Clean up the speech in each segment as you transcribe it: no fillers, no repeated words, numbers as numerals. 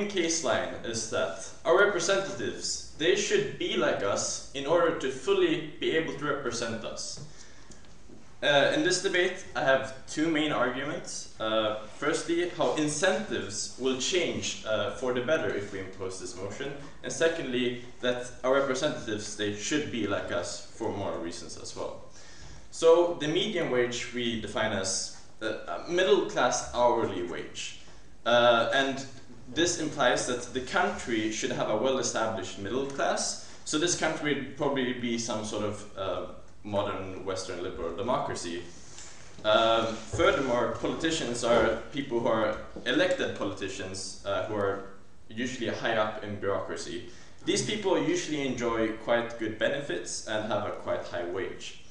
main case line is that our representatives, they should be like us in order to fully be able to represent us. In this debate, I have two main arguments. Firstly, how incentives will change for the better if we impose this motion. And secondly, that our representatives, they should be like us for more reasons as well. So the median wage we define as a middle-class hourly wage. And this implies that the country should have a well-established middle class. So this country would probably be some sort of modern Western liberal democracy. Furthermore, politicians are people who are elected politicians who are usually high up in bureaucracy. These people usually enjoy quite good benefits and have a quite high wage.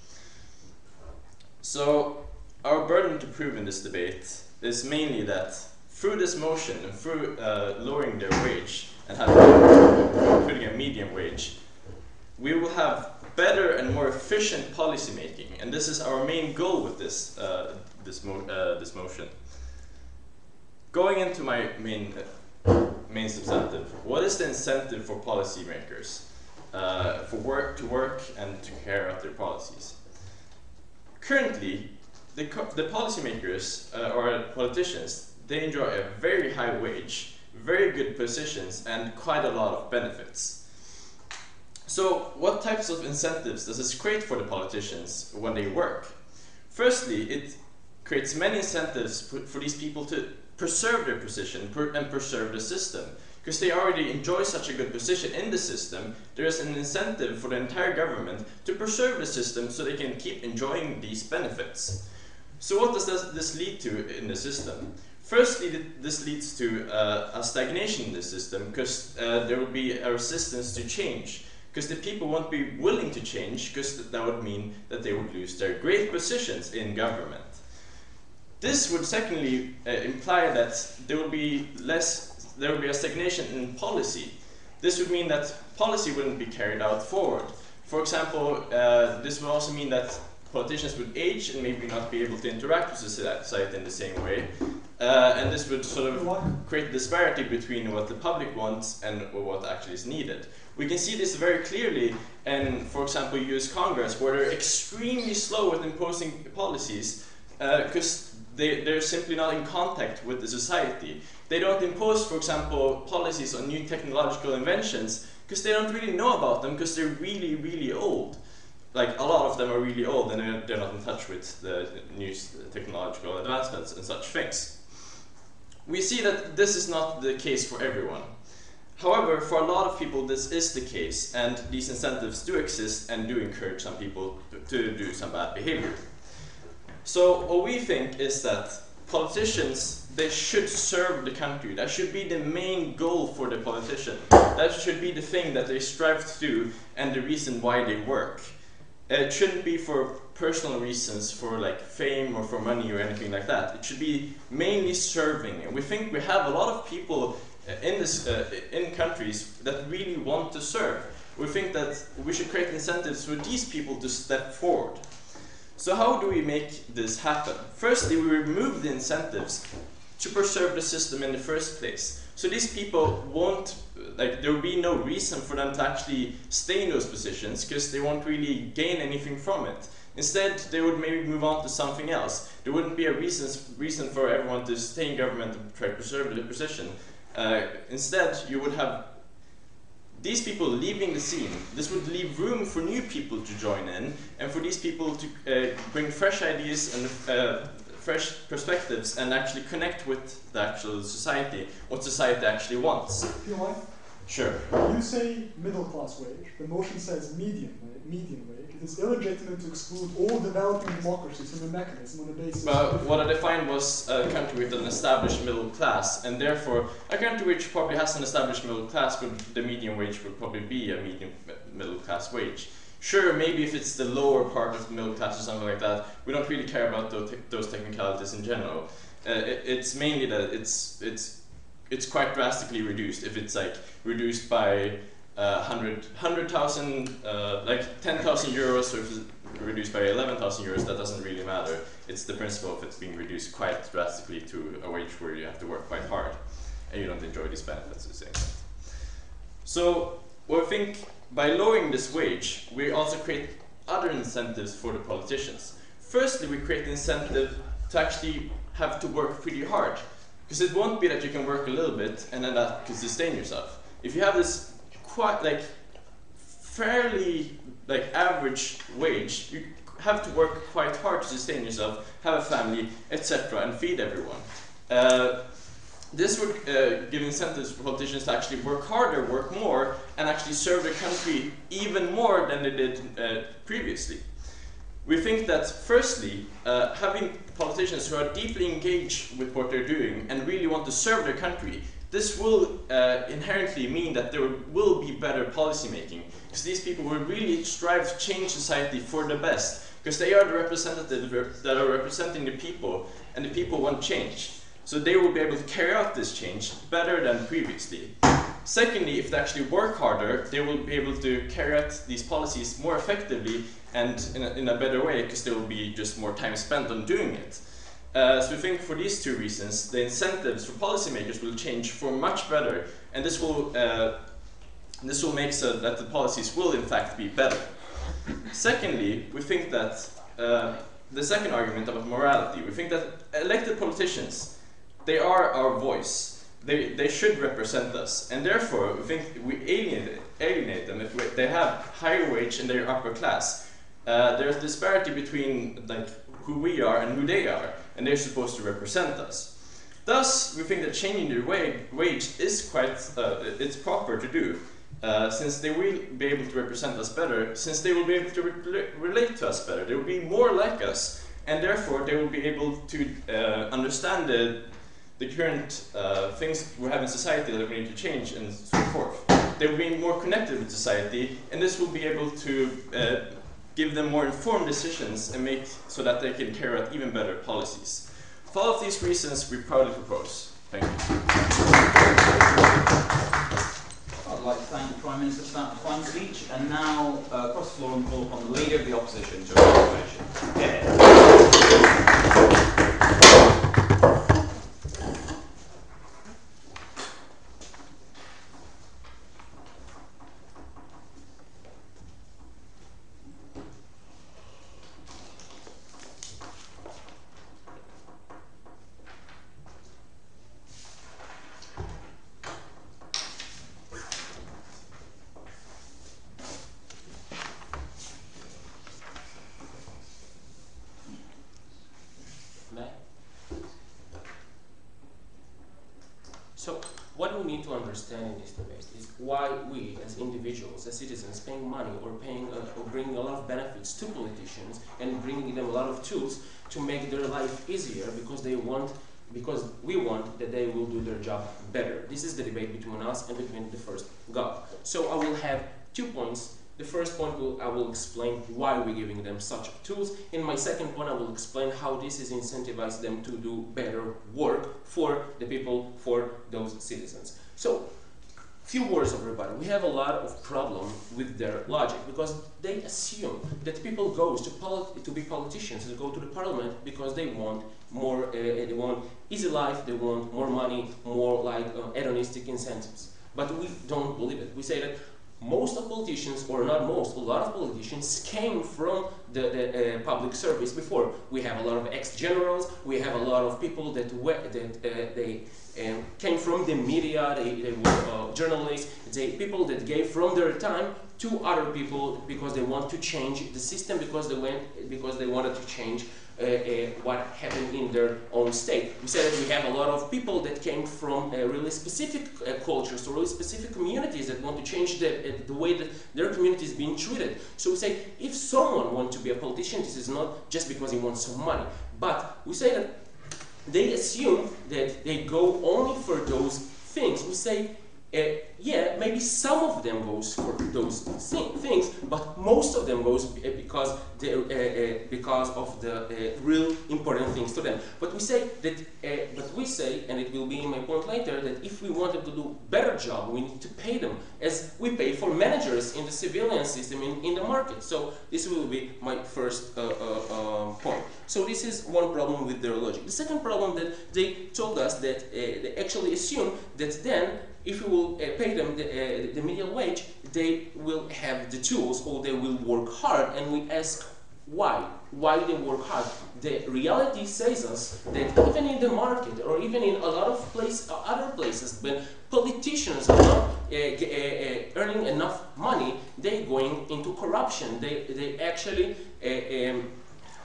So our burden to prove in this debate is mainly that through this motion and through lowering their wage and putting a median wage, we will have better and more efficient policy making, and this is our main goal with this motion. Going into my main substantive, what is the incentive for policymakers to work and to carry out their policies? Currently, the policymakers or politicians, they enjoy a very high wage, very good positions, and quite a lot of benefits. So what types of incentives does this create for the politicians when they work? Firstly, it creates many incentives for these people to preserve their position and preserve the system. Because they already enjoy such a good position in the system, there is an incentive for the entire government to preserve the system so they can keep enjoying these benefits. So what does this lead to in the system? Firstly, this leads to a stagnation in the system because there will be a resistance to change. Because the people won't be willing to change, because that would mean that they would lose their great positions in government. This would secondly imply that there will be a stagnation in policy. This would mean that policy wouldn't be carried out forward. For example, this would also mean that politicians would age and maybe not be able to interact with society in the same way. And this would sort of create a disparity between what the public wants and what actually is needed. We can see this very clearly in, for example, US Congress, where they're extremely slow with imposing policies because they're simply not in contact with the society. They don't impose, for example, policies on new technological inventions because they don't really know about them because they're really, really old. Like, a lot of them are really old and they're not in touch with the new technological advancements and such things. We see that this is not the case for everyone. However, for a lot of people this is the case, and these incentives do exist and do encourage some people to do some bad behavior. So what we think is that politicians, they should serve the country. That should be the main goal for the politician. That should be the thing that they strive to do and the reason why they work. It shouldn't be for personal reasons, for like fame or for money or anything like that. It should be mainly serving. And we think we have a lot of people in countries that really want to serve. We think that we should create incentives for these people to step forward. So how do we make this happen? Firstly, we remove the incentives to preserve the system in the first place. So these people won't, there will be no reason for them to actually stay in those positions because they won't really gain anything from it. Instead, they would maybe move on to something else. There wouldn't be a reason for everyone to stay in government and try to preserve the position. Instead, you would have these people leaving the scene. This would leave room for new people to join in and for these people to bring fresh ideas and fresh perspectives and actually connect with the actual society, what society actually wants. If you like? Sure. You say middle class wage, the motion says median wage. It is illegitimate to exclude all developing democracies from the mechanism on the basis of... What I defined was a country with an established middle class, and therefore a country which probably has an established middle class, the median wage would probably be a median middle class wage. Sure, maybe if it's the lower part of the middle class or something like that, we don't really care about those technicalities in general. It's mainly that it's quite drastically reduced. If it's like reduced by 100,000, like 10,000 euros, or if it's reduced by 11,000 euros, that doesn't really matter. It's the principle of it's being reduced quite drastically to a wage where you have to work quite hard. and you don't enjoy these benefits at the same time. So what we think, by lowering this wage, we also create other incentives for the politicians. Firstly, we create the incentive to actually have to work pretty hard, because it won't be that you can work a little bit and then that can sustain yourself. If you have this quite fairly average wage, you have to work quite hard to sustain yourself, have a family, etc., and feed everyone. This would give incentives for politicians to actually work harder, work more, and actually serve their country even more than they did previously. We think that, firstly, having politicians who are deeply engaged with what they're doing and really want to serve their country, this will inherently mean that there will be better policy making, because these people will really strive to change society for the best, because they are the representatives that are representing the people, and the people want change. So they will be able to carry out this change better than previously. Secondly, if they actually work harder, they will be able to carry out these policies more effectively and in a better way, because there will be just more time spent on doing it. So we think for these two reasons, the incentives for policymakers will change for much better, and this will make so that the policies will in fact be better. Secondly, we think that the second argument about morality, we think that elected politicians, they are our voice. They should represent us, and therefore we think we alienate them if they have higher wage and they're upper class. There's disparity between who we are and who they are, and they're supposed to represent us. Thus, we think that changing their wage is quite it's proper to do, since they will be able to represent us better, since they will be able to relate to us better. They will be more like us, and therefore they will be able to understand the current things we have in society that we need to change, and so forth. They will be more connected with society, and this will be able to give them more informed decisions and make so that they can carry out even better policies. For all of these reasons, we proudly propose. Thank you. I'd like to thank the Prime Minister for that fine speech, and now across the floor and call upon the Leader of the Opposition to raise a motion. So what we need to understand in this debate is why we, as individuals, as citizens, paying money or bringing a lot of benefits to politicians and bringing them a lot of tools to make their life easier, because we want that they will do their job better. This is the debate between us and between the first God. So I will have 2 points. The first point I will explain why we're giving them such tools. In my second point, I will explain how this is incentivize them to do better work for the people, for those citizens. So, few words, everybody. We have a lot of problem with their logic, because they assume that people go to be politicians and go to the parliament because they want more, they want easy life, they want more money, more hedonistic incentives. But we don't believe it. We say that most of politicians, or not most, a lot of politicians came from the public service before. We have a lot of ex-generals, we have a lot of people that came from the media, they were journalists, people that gave from their time to other people because they want to change the system, because they wanted to change what happened in their own state. We said that we have a lot of people that came from really specific cultures or really specific communities that want to change the way that their community is being treated. So we say, if someone wants to be a politician, this is not just because he wants some money. But we say that they assume that they go only for those things. We say, yeah, maybe some of them goes for those things, but most of them goes because of the real important things to them. But we say that, and it will be in my point later, that if we want them to do better job, we need to pay them as we pay for managers in the civilian system in the market. So this will be my first point. So this is one problem with their logic. The second problem that they told us that they actually assume that then if we will pay them the median wage, they will have the tools or they will work hard, and we ask why? Why they work hard? The reality says us that even in the market or even in a lot of other places, when politicians are not earning enough money, they going into corruption. They actually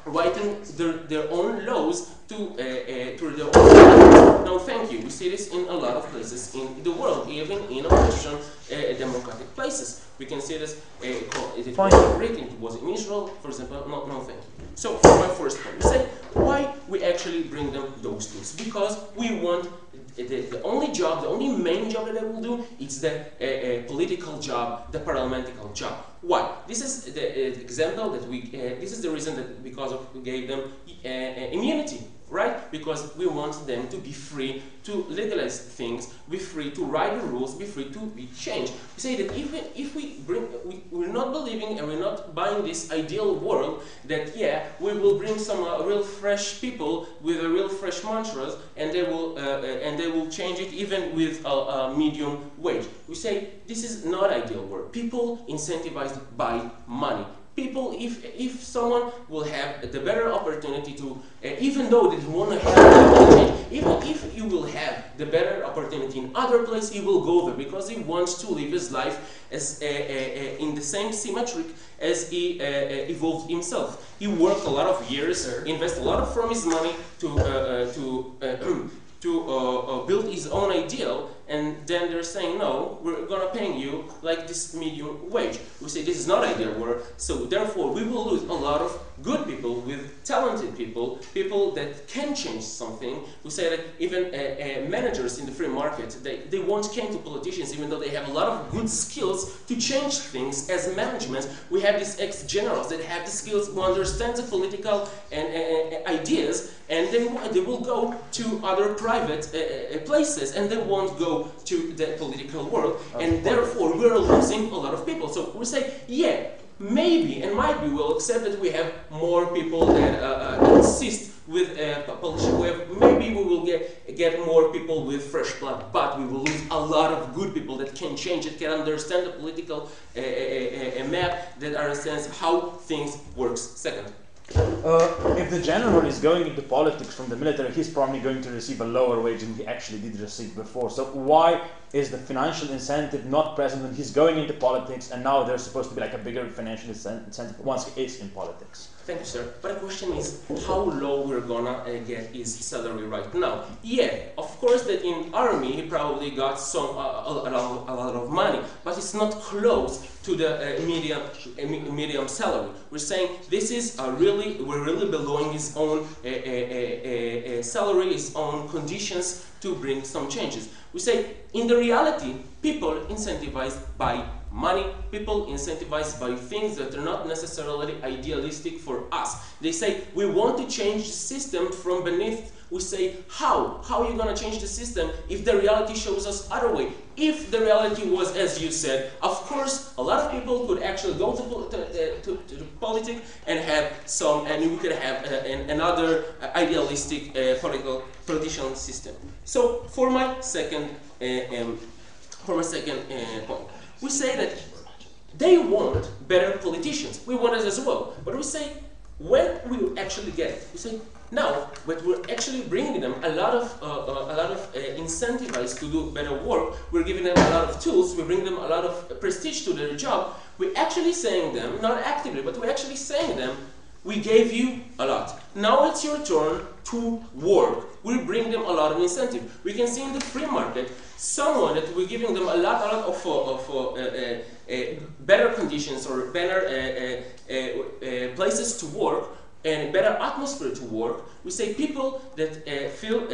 writing their own laws to their own. No, thank you. We see this in a lot of places in the world, even in Western democratic places. We can see this. It was in Britain, it was in Israel, for example. No, thank you. So, for my first point, we say why we actually bring them those tools, because we want. The only job, the only main job that they will do, is the political job, the parliamentary job. Why? This is the example that this is the reason that because of we gave them immunity, right? Because we want them to be free to legalize things, be free to write the rules, be free to be changed. We say that if we're not believing and we're not buying this ideal world that we will bring some real fresh people with real fresh mantras and they will change it even with a medium wage. We say this is not ideal world. People incentivized by money. People, if someone will have the better opportunity to, even though they want to have, even if you will have the better opportunity in other place, he will go there because he wants to live his life as in the same symmetric as he evolved himself. He worked a lot of years, invest a lot from his money to build his own ideal, and then they're saying, no, we're gonna pay you like this medium wage. We say this is not ideal work, so therefore we will lose a lot of good people with talented people, people that can change something. We say that even managers in the free market, they won't came to politicians even though they have a lot of good skills to change things as management. We have these ex-generals that have the skills to understand the political ideas, and they will go to other private places and they won't go to the political world, and therefore we're losing a lot of people. So we say, maybe and might be we'll accept that we have more people that insist with politician. Maybe we will get more people with fresh blood, but we will lose a lot of good people that can change it, can understand the political map, that understands how things works. Second. If the general is going into politics from the military, he's probably going to receive a lower wage than he actually did receive before. So why is the financial incentive not present when he's going into politics, and now there's supposed to be like a bigger financial incentive once he is in politics? Thank you, sir. But the question is, how low we're gonna get his salary right now? Of course that in army he probably got a lot of money, but it's not close to the medium salary. We're saying this is we're really below his own salary, his own conditions to bring some changes. We say in the reality, people incentivized by money, people incentivized by things that are not necessarily idealistic for us. They say, we want to change the system from beneath. We say, how? How are you going to change the system if the reality shows us other way? If the reality was, as you said, of course, a lot of people could actually go to politics and have some, and we could have another idealistic political system. So, for my second point, we say that they want better politicians. We want it as well. But we say, when we actually get it, we say, now, but we're actually bringing them a lot of incentivized to do better work. We're giving them a lot of tools. We bring them a lot of prestige to their job. We're actually saying them, not actively, but we're actually saying them, we gave you a lot. Now it's your turn to work. We bring them a lot of incentive. We can see in the free market, someone that we're giving them a lot of better conditions or better places to work and better atmosphere to work. We say people that feel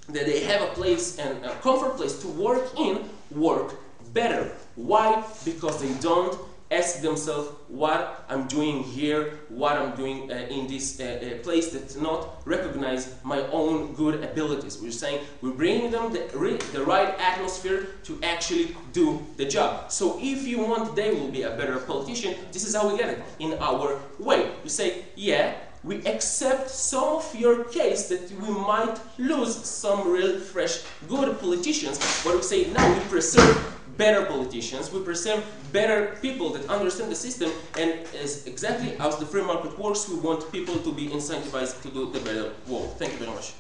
that they have a place and a comfort place to work in, work better. Why? Because they don't ask themselves what I'm doing here, what I'm doing in this place that not recognize my own good abilities. We're saying we're bringing them the right atmosphere to actually do the job. So if you want they will be a better politician, this is how we get it, in our way. We say, yeah, we accept some of your case that we might lose some real fresh good politicians, but we say now we preserve better politicians, we preserve better people that understand the system, and as exactly as the free market works, we want people to be incentivized to do the better work. Thank you very much.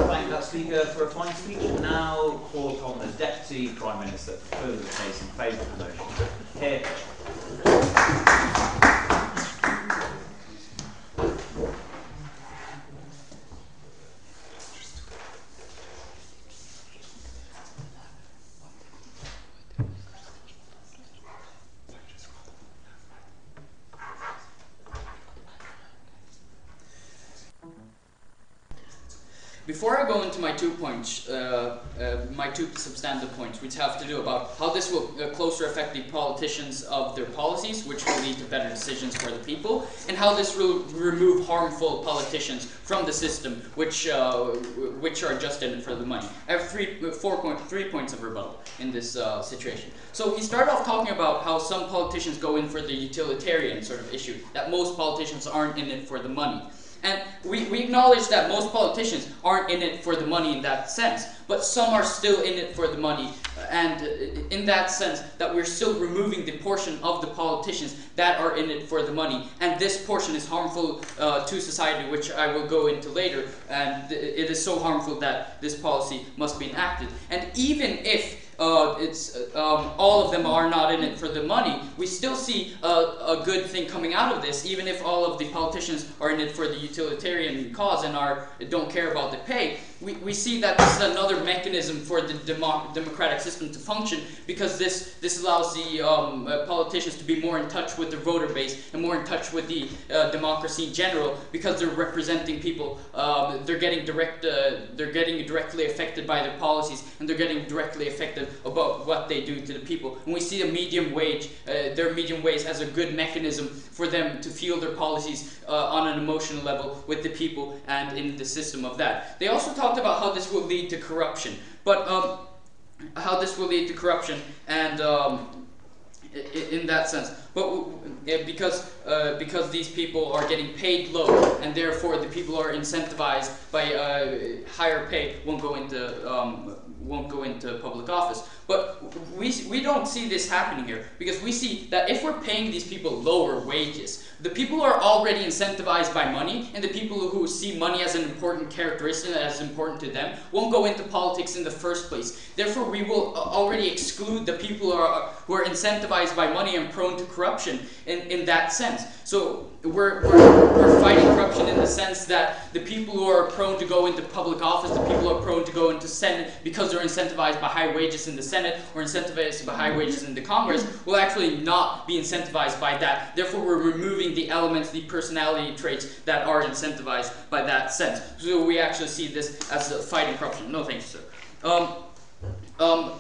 Thank that speaker for a fine speech. Now call upon the Deputy Prime Minister to further the case in favour of the motion. Here. Before I go into my 2 points, my 2 substantive points, which have to do about how this will closer affect the politicians of their policies, which will lead to better decisions for the people, and how this will remove harmful politicians from the system, which are just in it for the money. I have 3 points of rebuttal in this situation. So he started off talking about how some politicians go in for the utilitarian sort of issue, that most politicians aren't in it for the money. And we acknowledge that most politicians aren't in it for the money in that sense, but some are still in it for the money, and in that sense that we're still removing the portion of the politicians that are in it for the money, and this portion is harmful to society, which I will go into later, and it is so harmful that this policy must be enacted. And even if all of them are not in it for the money, we still see a good thing coming out of this, even if all of the politicians are in it for the utilitarian cause and don't care about the pay. We see that this is another mechanism for the democratic system to function, because this allows the politicians to be more in touch with their voter base and more in touch with the democracy in general, because they're representing people. They're getting directly affected by their policies, and they're getting directly affected about what they do to the people. And we see the medium wage, their medium wage, as a good mechanism for them to feel their policies on an emotional level with the people and in the system of that. They also talked about how this will lead to corruption, but and in that sense, but because these people are getting paid low, and therefore the people are incentivized by higher pay, won't go into public office. But we don't see this happening here, because we see that if we're paying these people lower wages, the people who are already incentivized by money, and the people who see money as an important characteristic, as important to them, won't go into politics in the first place. Therefore, we will already exclude the people who are incentivized by money and prone to corruption in that sense. So we're fighting corruption in the sense that the people who are prone to go into public office, the people who are prone to go into Senate because they're incentivized by high wages in the Senate or incentivized by high wages in the Congress, will actually not be incentivized by that. Therefore, we're removing the elements, the personality traits that are incentivized by that sense. So we actually see this as fighting corruption. No, thank you, sir.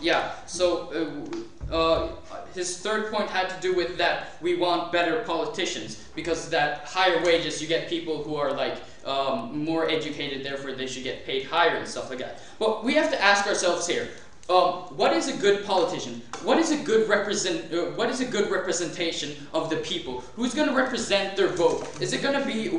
Yeah, so his third point had to do with that we want better politicians, because that higher wages, you get people who are like more educated, therefore they should get paid higher and stuff like that. But we have to ask ourselves here, what is a good politician? What is a good representation of the people? Who's going to represent their vote? Is it going to be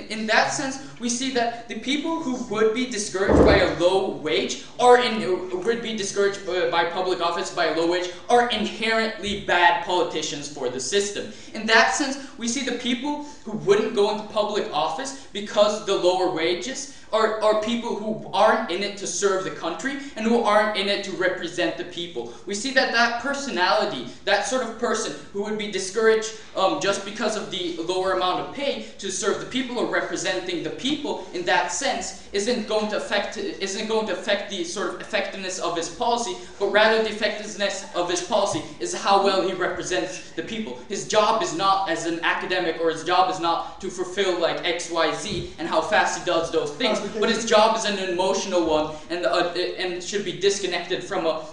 in that sense? We see that the people who would be discouraged by a low wage would be discouraged by public office by a low wage are inherently bad politicians for the system. In that sense, we see the people who wouldn't go into public office because the lower wages are people who aren't in it to serve the country, and who aren't in it it to represent the people. We see that that personality, that sort of person who would be discouraged just because of the lower amount of pay to serve the people or representing the people in that sense, isn't going to affect the sort of effectiveness of his policy, but rather the effectiveness of his policy is how well he represents the people. His job is not as an academic, or his job is not to fulfill like X, Y, Z and how fast he does those things, but his job is an emotional one, and should be disconnected from a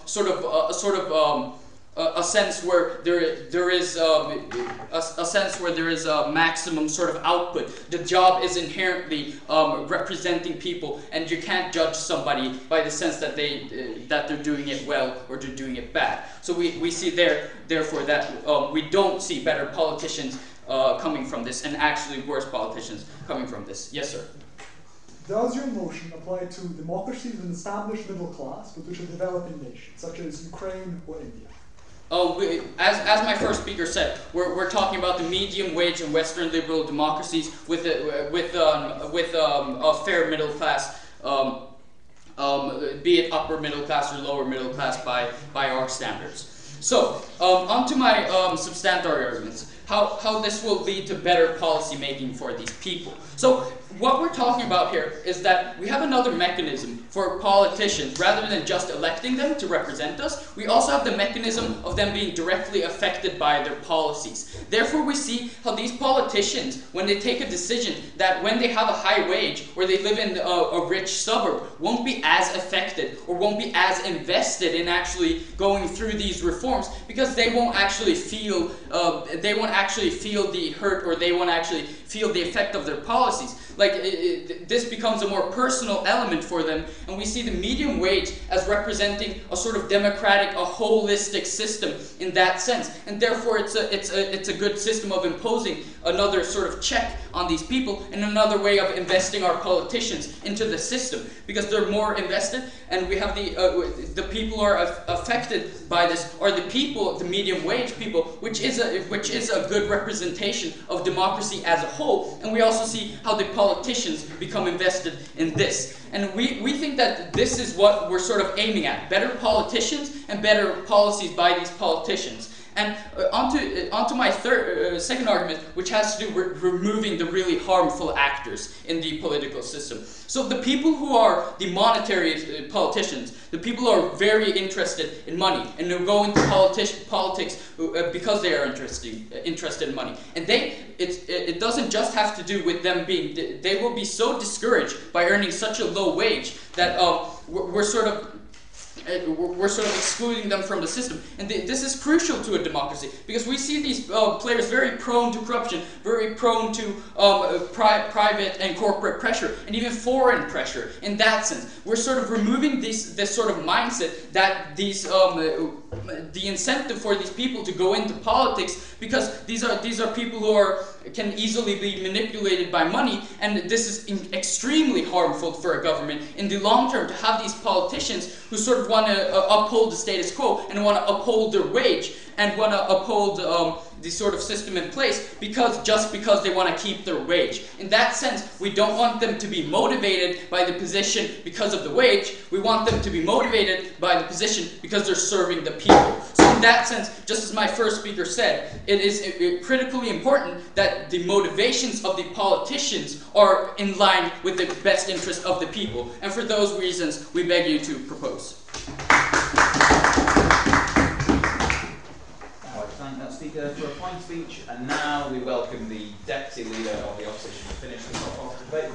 sense where there is a maximum sort of output. The job is inherently representing people, and you can't judge somebody by the sense that they're doing it well or they're doing it bad. So we see therefore that we don't see better politicians coming from this, and actually worse politicians coming from this. Yes, sir. Does your motion apply to democracies with an established middle class, but which are developing nations, such as Ukraine or India? As my first speaker said, we're talking about the medium wage and Western liberal democracies with a fair middle class, be it upper middle class or lower middle class by our standards. So, onto my substantiary arguments. How this will lead to better policy making for these people. So what we're talking about here is that we have another mechanism for politicians. Rather than just electing them to represent us, we also have the mechanism of them being directly affected by their policies. Therefore, we see how these politicians, when they take a decision that when they have a high wage or they live in a rich suburb, won't be as affected or won't be as invested in actually going through these reforms, because they won't actually feel the hurt, or they won't actually feel the effect of their policies. Like, this becomes a more personal element for them, and we see the medium wage as representing a sort of democratic, a holistic system in that sense, and therefore it's a good system of imposing another sort of check on these people, and another way of investing our politicians into the system, because they're more invested, and we have the people who are affected by this are the people, the medium wage people, which is a good representation of democracy as a whole, and we also see how the politicians become invested in this. And we think that this is what we're sort of aiming at: better politicians and better policies by these politicians. And onto my second argument, which has to do with removing the really harmful actors in the political system. So the people who are the monetary politicians, the people who are very interested in money and who go into politics because they are interested in money, and it doesn't just have to do with them being, they will be so discouraged by earning such a low wage that we're sort of excluding them from the system. And this is crucial to a democracy, because we see these players very prone to corruption, very prone to private and corporate pressure, and even foreign pressure. In that sense, we're sort of removing this sort of mindset that the incentive for these people to go into politics, because these are people who can easily be manipulated by money, and this is extremely harmful for a government in the long term, to have these politicians who sort of want to uphold the status quo and want to uphold their wage and want to uphold the sort of system in place just because they want to keep their wage. In that sense, we don't want them to be motivated by the position because of the wage. We want them to be motivated by the position because they're serving the people. So in that sense, just as my first speaker said, it is critically important that the motivations of the politicians are in line with the best interest of the people. And for those reasons, we beg you to propose. Speaker for a fine speech, and now we welcome the Deputy Leader of the Opposition to finish the top half of the debate.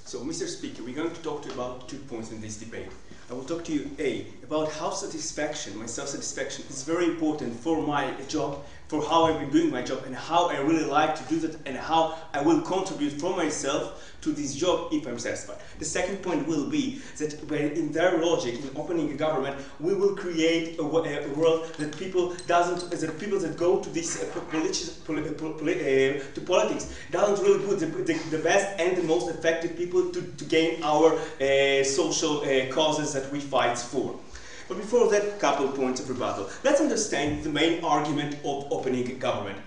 So, Mr. Speaker, we're going to talk to you about 2 points in this debate. I will talk to you, A, about how satisfaction, my self-satisfaction, is very important for my job, for how I've been doing my job and how I really like to do that and how I will contribute from myself to this job if I'm satisfied. The second point will be that in their logic, in opening a government, we will create a world that people that go to this to politics doesn't really put the best and the most effective people to gain our social causes that we fight for. But before that, couple points of rebuttal. Let's understand the main argument of opening a government.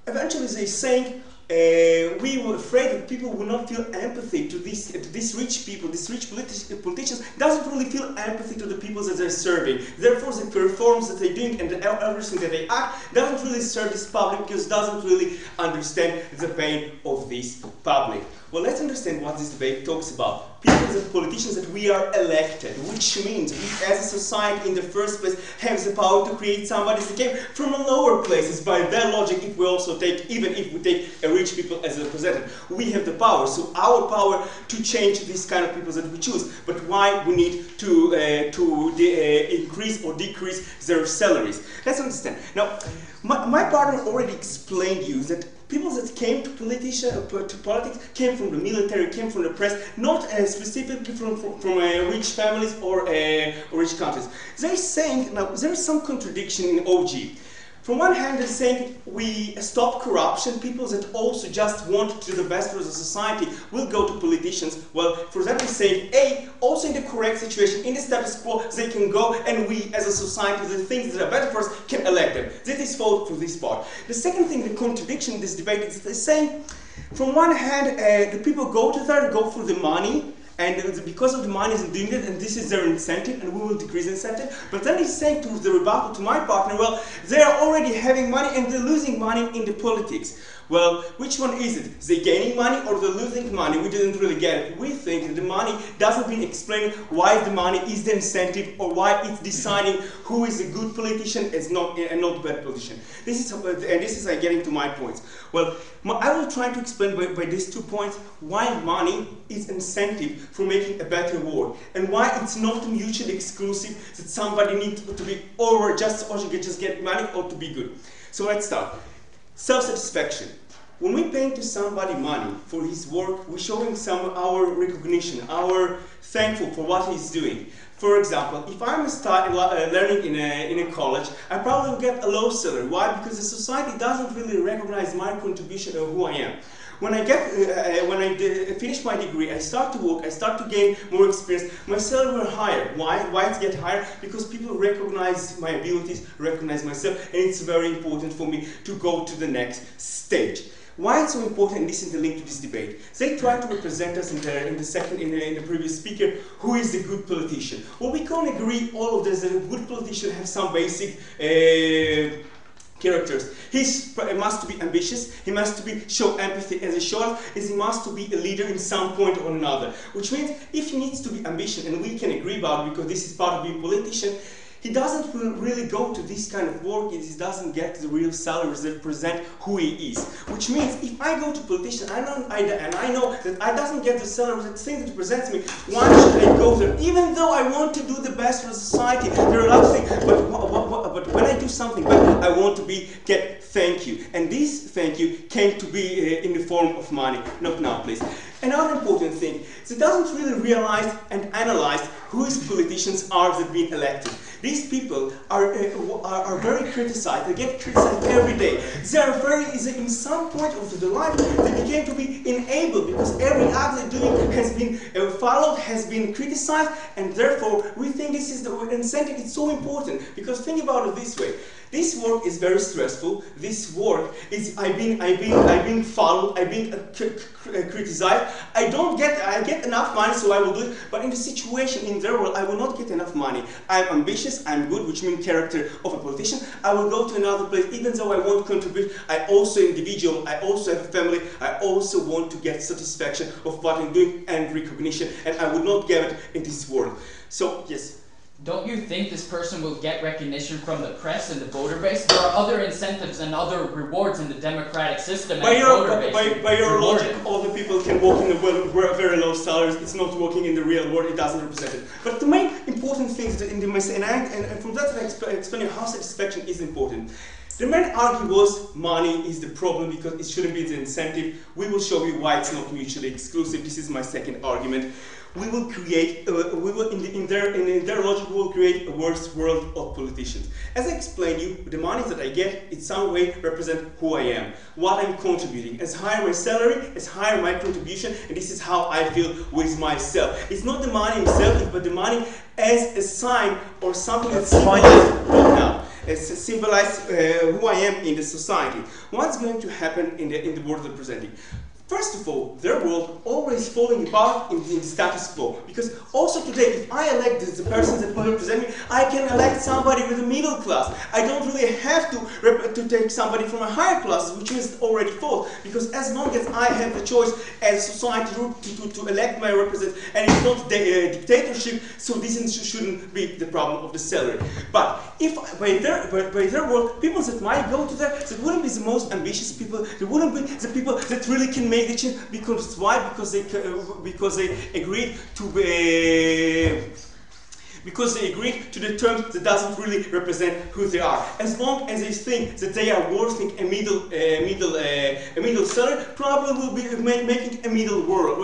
Eventually, they're saying we were afraid that people will not feel empathy to these rich people, these rich politicians doesn't really feel empathy to the people that they're serving. Therefore, the performance that they're doing and everything that they act doesn't really serve this public because it doesn't really understand the pain of this public. Well, let's understand what this debate talks about. People, the politicians that we are elected, which means we as a society in the first place have the power to create somebody that came from lower places. By their logic, if we also take, even if we take a rich people as represented, we have the power. So our power to change these kind of people that we choose. But why we need to increase or decrease their salaries? Let's understand. Now, my partner already explained you that people that came to politics came from the military, came from the press, not specifically from rich families or rich countries. They're saying, now there is some contradiction in OG. From one hand, they're saying we stop corruption. People that also just want to do the best for the society will go to politicians. Well, for that, they're saying, also in the correct situation, in the status quo, they can go and we as a society, the things that are better for us, can elect them. That is fault for this part. The second thing, the contradiction in this debate is that they're saying, from one hand, the people go to there, go for the money, and because of the money is doing it, and this is their incentive, and we will decrease the incentive. But then he's saying to the rebuttal to my partner, well, they are already having money and they're losing money in the politics. Well, which one is it? They gaining money or they're losing money? We didn't really get it. We think that the money doesn't mean explaining why the money is the incentive or why it's deciding who is a good politician and not a bad politician. This is getting to my points. Well, I will try to explain by these 2 points why money is incentive for making a better world and why it's not mutually exclusive that somebody needs to be or just get money or to be good. So let's start. Self-satisfaction. When we pay to somebody money for his work, we're showing our recognition, our thankful for what he's doing. For example, if I'm learning in a college, I probably will get a low salary. Why? Because the society doesn't really recognize my contribution or who I am. When I finish my degree, I start to work, I start to gain more experience, my salary will higher. Why it get higher? Because people recognize my abilities, recognize myself, and it's very important for me to go to the next stage. Why it's so important, and this is the link to this debate. They try to represent us in the previous speaker, who is the good politician. Well, we can't agree all of this, that a good politician have some basic characters. He must be ambitious, he must show empathy as a short, as he must be a leader in some point or another. Which means if he needs to be ambitious, and we can agree about it because this is part of being a politician, he doesn't really go to this kind of work, he doesn't get the real salaries that represent who he is. Which means if I go to politician and I know that I doesn't get the salary, that thing that represents me, why should I go there? Even though I want to do the best for society, there are a lot of things, but when I do something bad, I want to get thank you. And this thank you came to be in the form of money. Not now, please. Another important thing, they doesn't really realize and analyze who these politicians are that being elected. These people are very criticized. They get criticized every day. They are in some point of their life, they became to be enabled because every act they're doing has been followed, has been criticized, and therefore we think this is the incentive. It's so important because think about it this way. This work is very stressful. This work is I've been followed. I've been criticized. I get enough money, so I will do it. But in the situation in their world, I will not get enough money. I'm ambitious. I'm good, which means character of a politician. I will go to another place, even though I won't contribute. I also individual. I also have a family. I also want to get satisfaction of what I'm doing and recognition, and I would not get it in this world. So yes. Don't you think this person will get recognition from the press and the voter base? There are other incentives and other rewards in the democratic system. By your logic, all the people can work in the very low salaries. It's not working in the real world. It doesn't represent it. But the main important thing is in the message, and from that I explain how satisfaction is important. The main argument was money is the problem because it shouldn't be the incentive. We will show you why it's not mutually exclusive. This is my second argument. We will create, in their logic, we will create a worse world of politicians. As I explained you, the money that I get in some way represent who I am, what I'm contributing. As higher my salary, as higher my contribution, and this is how I feel with myself. It's not the money itself, but the money as a sign or something that symbolize who I am in the society. What's going to happen in the world of presenting? First of all, their world always falling apart in the status quo. Because also today, if I elect the person that will represent me, I can elect somebody with a middle class. I don't really have to take somebody from a higher class, which is already false. Because as long as I have the choice as a society to elect my representative, and it's not dictatorship, so this shouldn't be the problem of the salary. But if by their world, people that might go to there, that wouldn't be the most ambitious people, they wouldn't be the people that really can make the change. Because why? Because they agreed to the terms that doesn't really represent who they are. As long as they think that they are working a middle salary, probably will be making a middle work.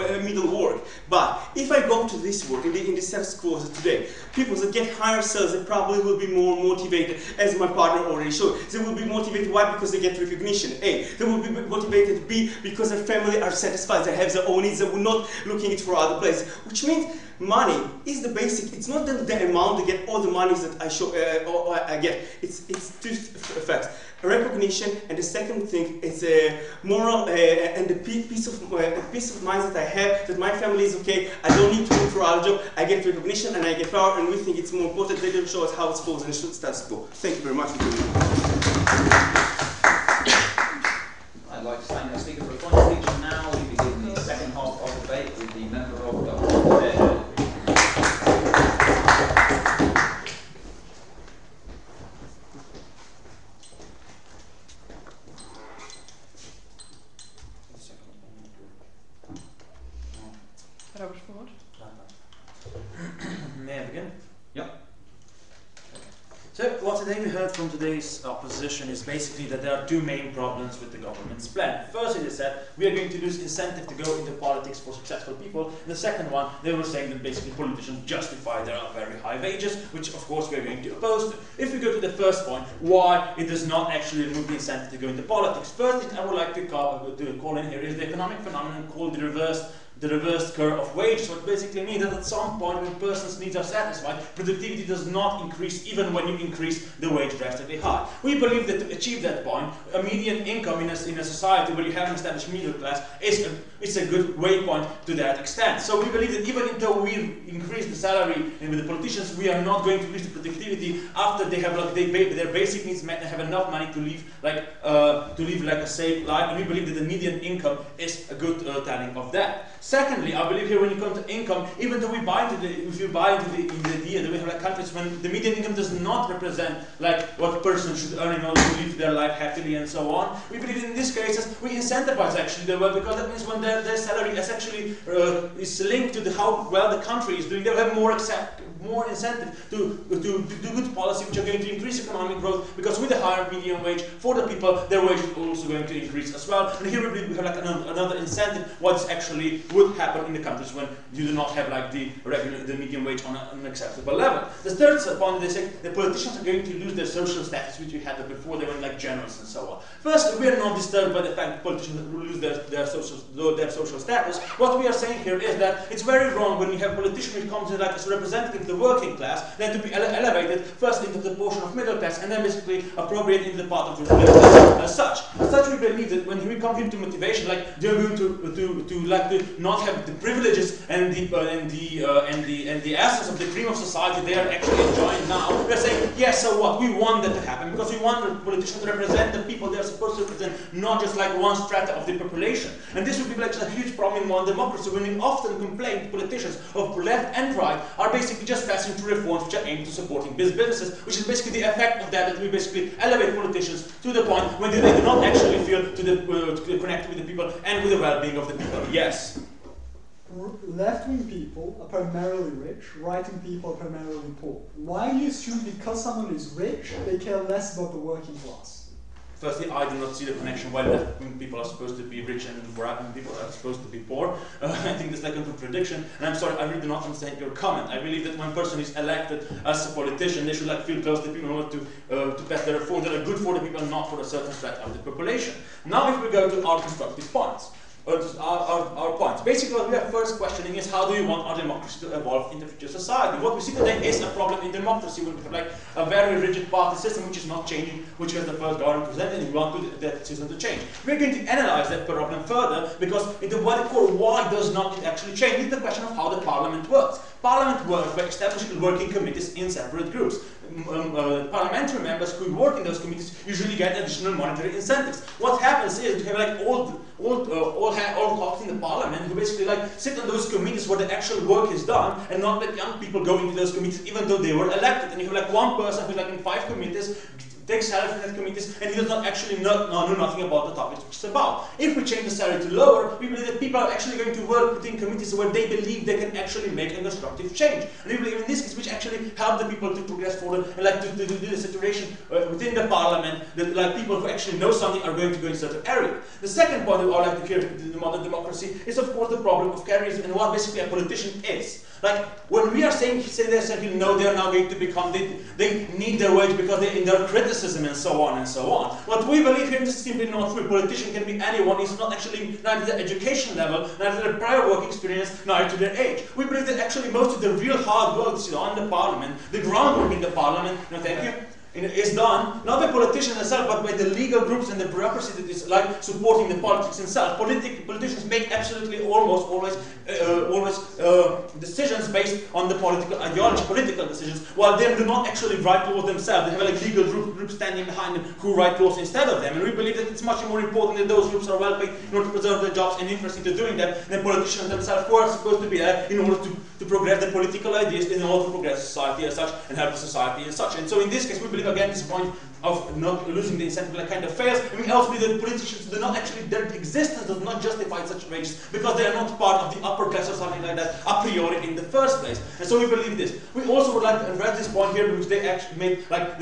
But if I go to this work in the status quo today, people that get higher salaries, they probably will be more motivated, as my partner already showed. They will be motivated. Why? Because they get recognition. A. They will be motivated. B. Because their family are satisfied. They have their own needs. They will not looking it for other places. Which means money is the basic. It's not the amount to get all the monies that I get. It's two effects: recognition, and the second thing is a moral and the peace of mind that I have, that my family is okay. I don't need to look for other job. I get recognition and I get power, and we think it's more important. They don't show us how it falls in the status quo. Thank you very much for doing it. I'd like to thank our speaker for a fine speech, and now we begin the second half of the debate with the member of Government. May I begin? Yep. So what today we heard from today's opposition is basically that there are two main problems with the government's plan. Firstly, they said we are going to lose incentive to go into politics for successful people. And the second one, they were saying that basically politicians justify their very high wages, which of course we are going to oppose to. If we go to the first point, why it does not actually remove the incentive to go into politics. First thing I would like to call in here is the economic phenomenon called the reversed curve of wages, what basically means that at some point when a person's needs are satisfied, productivity does not increase even when you increase the wage drastically high. We believe that to achieve that point, a median income in a society where you have an established middle class is a good waypoint to that extent. So we believe that even though we increase the salary and with the politicians, we are not going to increase the productivity after they have their basic needs met and have enough money to live like a safe life. And we believe that the median income is a good telling of that. Secondly, I believe here when you come to income, even though if you buy into the idea that we have like countries when the median income does not represent like what person should earn in order to live their life happily and so on, we believe in these cases we incentivize actually the well, because that means when their salary is actually is linked to how well the country is doing, they'll have more incentive to do good policy which are going to increase economic growth, because with a higher median wage for the people, their wage is also going to increase as well. And here we believe we have like another incentive what is actually would happen in the countries when you do not have like the median wage on an acceptable level. The third point, they say the politicians are going to lose their social status, which we had before they went like generals and so on. First, we are not disturbed by the fact that politicians lose their social status. What we are saying here is that it's very wrong when you have a politician who comes in like as a representative of the working class, then to be elevated first into the portion of middle class and then basically appropriate into the part of the middle class as such. As such, we believe that when we come into motivation, like they're going to not have the privileges and the essence of the cream of society they are actually enjoying now. We're saying, yes, so what? We want that to happen because we want the politicians to represent the people they're supposed to represent, not just like one strata of the population. And this would be like a huge problem in modern democracy when we often complain politicians of left and right are basically just passing through reforms which are aimed to supporting businesses, which is basically the effect of that we basically elevate politicians to the point when they do not actually feel to connect with the people and with the well-being of the people. Yes. Left-wing people are primarily rich, right-wing people are primarily poor. Why do you assume because someone is rich, they care less about the working class? Firstly, I do not see the connection why left people are supposed to be rich and right-wing people are supposed to be poor. I think there's like a contradiction, and I'm sorry, I really do not understand your comment. I believe that when a person is elected as a politician, they should like feel close to people in order to pass the reforms that are good for the people and not for a certain threat of the population. Now, if we go to our constructive points. Our points. Basically, what we are first questioning is how do you want our democracy to evolve in the future society? What we see today is a problem in democracy. We have like a very rigid party system which is not changing, which was the first government presented, and we want that system to change. We're going to analyze that problem further because in the core, why does not it actually change? It's the question of how the parliament works. Parliament works by establishing working committees in separate groups. Parliamentary members who work in those committees usually get additional monetary incentives. What happens is you have like old cops in the parliament who basically like sit on those committees where the actual work is done and not let young people go into those committees even though they were elected. And you have like one person who's like in 5 committees, takes salary from that committees, and he does not actually know nothing about the topics which it's about. If we change the salary to lower, we believe that people are actually going to work within committees where they believe they can actually make a constructive change. And we believe in this case, which actually help the people to progress forward and like to do the situation within the parliament, that like people who actually know something are going to go in a certain area. The second point that I would like to hear in the modern democracy is of course the problem of carriers and what basically a politician is. Like when we are saying no, they are now going to become, they need their wage because they're in their criticism and so on and so on. What we believe here is simply not true. A politician can be anyone. It's not actually neither the education level, neither their prior work experience, neither their age. We believe that actually most of the real hard work is on the parliament, the groundwork in the parliament. No, thank you. Is done not by politicians themselves, but by the legal groups and the bureaucracy that is like supporting the politics themselves. Politicians make absolutely almost always decisions based on the political ideology, political decisions, while they do not actually write laws themselves. They have like legal groups standing behind them who write laws instead of them. And we believe that it's much more important that those groups are well paid in order to preserve their jobs and interested in doing that than politicians themselves who are supposed to be there in order to progress the political ideas, in order to progress society as such and help the society as such. And so in this case, we believe again this point of not losing the incentive like kind of fails. And we also believe that politicians do not actually, their existence does not justify such wages because they are not part of the upper class or something like that a priori in the first place. And so we believe this. We also would like to address this point here because they actually made like